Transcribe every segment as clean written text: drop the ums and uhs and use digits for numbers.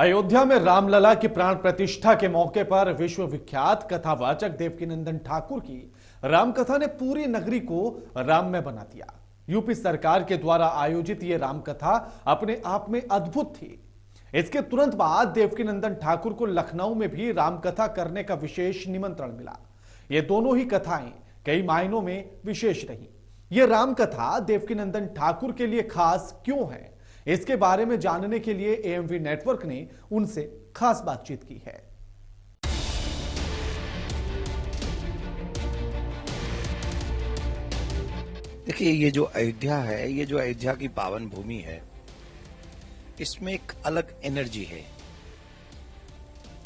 अयोध्या में रामलला की प्राण प्रतिष्ठा के मौके पर विश्वविख्यात कथावाचक देवकीनंदन ठाकुर की रामकथा ने पूरी नगरी को राममय बना दिया। यूपी सरकार के द्वारा आयोजित ये रामकथा अपने आप में अद्भुत थी। इसके तुरंत बाद देवकीनंदन ठाकुर को लखनऊ में भी रामकथा करने का विशेष निमंत्रण मिला। ये दोनों ही कथाएं कई मायनों में विशेष रही। ये रामकथा देवकीनंदन ठाकुर के लिए खास क्यों है, इसके बारे में जानने के लिए एएमवी नेटवर्क ने उनसे खास बातचीत की है। देखिए, ये जो अयोध्या है, ये जो अयोध्या की पावन भूमि है, इसमें एक अलग एनर्जी है।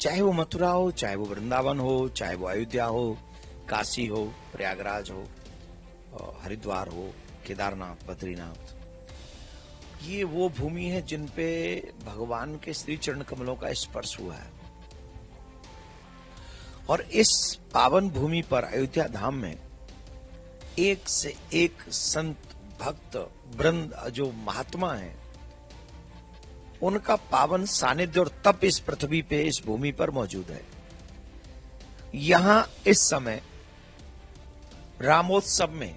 चाहे वो मथुरा हो, चाहे वो वृंदावन हो, चाहे वो अयोध्या हो, काशी हो, प्रयागराज हो, हरिद्वार हो, केदारनाथ, बद्रीनाथ, ये वो भूमि है जिन पे भगवान के श्री चरण कमलों का स्पर्श हुआ है। और इस पावन भूमि पर अयोध्या धाम में एक से एक संत भक्त वृंद जो महात्मा है, उनका पावन सानिध्य और तप इस पृथ्वी पे, इस भूमि पर मौजूद है। यहां इस समय रामोत्सव में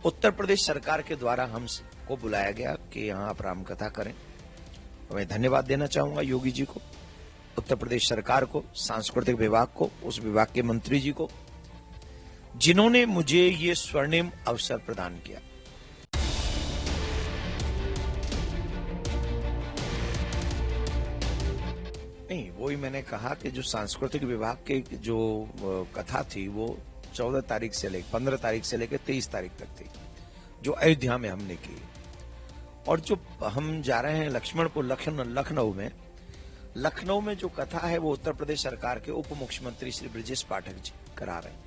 उत्तर प्रदेश सरकार के द्वारा हमको बुलाया गया कि यहां आप रामकथा करें। मैं धन्यवाद देना चाहूंगा योगी जी को, उत्तर प्रदेश सरकार को, सांस्कृतिक विभाग को, उस विभाग के मंत्री जी को, जिन्होंने मुझे ये स्वर्णिम अवसर प्रदान किया। नहीं, वही मैंने कहा कि जो सांस्कृतिक विभाग के जो कथा थी वो 14 तारीख से लेकर 15 तारीख से लेकर 23 तारीख तक थी, जो अयोध्या में हमने की। और जो हम जा रहे हैं लक्ष्मणपुर लखनऊ में जो कथा है वो उत्तर प्रदेश सरकार के उप मुख्यमंत्री श्री ब्रजेश पाठक जी करा रहे हैं।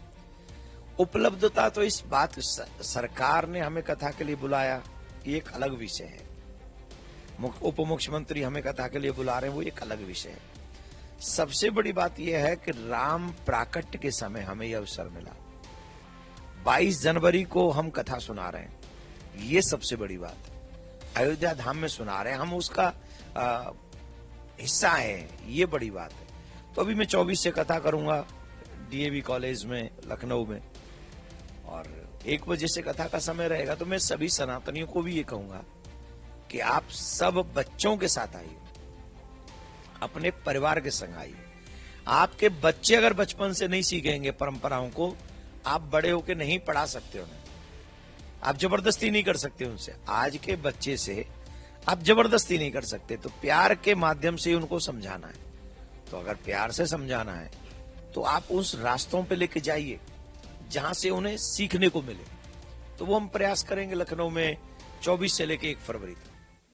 उपलब्धता तो इस बात, सरकार ने हमें कथा के लिए बुलाया, ये एक अलग विषय है। उप मुख्यमंत्री हमें कथा के लिए बुला रहे हैं, वो एक अलग विषय है। सबसे बड़ी बात यह है कि राम प्राकट्य के समय हमें यह अवसर मिला। 22 जनवरी को हम कथा सुना रहे हैं, ये सबसे बड़ी बात है। अयोध्या धाम में सुना रहे हैं, हम उसका हिस्सा है, ये बड़ी बात है। तो अभी मैं 24 से कथा करूंगा डीएवी कॉलेज में लखनऊ में, और 1 बजे से कथा का समय रहेगा। तो मैं सभी सनातनियों को भी ये कहूंगा कि आप सब बच्चों के साथ आइए, अपने परिवार के संग आइए। आपके बच्चे अगर बचपन से नहीं सीखेंगे परंपराओं को, आप बड़े होकर नहीं पढ़ा सकते उन्हें, आप जबरदस्ती नहीं कर सकते उनसे। आज के बच्चे से आप जबरदस्ती नहीं कर सकते, तो प्यार के माध्यम से उनको समझाना है। तो अगर प्यार से समझाना है तो आप उस रास्तों पे लेके जाइए जहां से उन्हें सीखने को मिले। तो वो हम प्रयास करेंगे लखनऊ में 24 से लेके 1 फरवरी तक।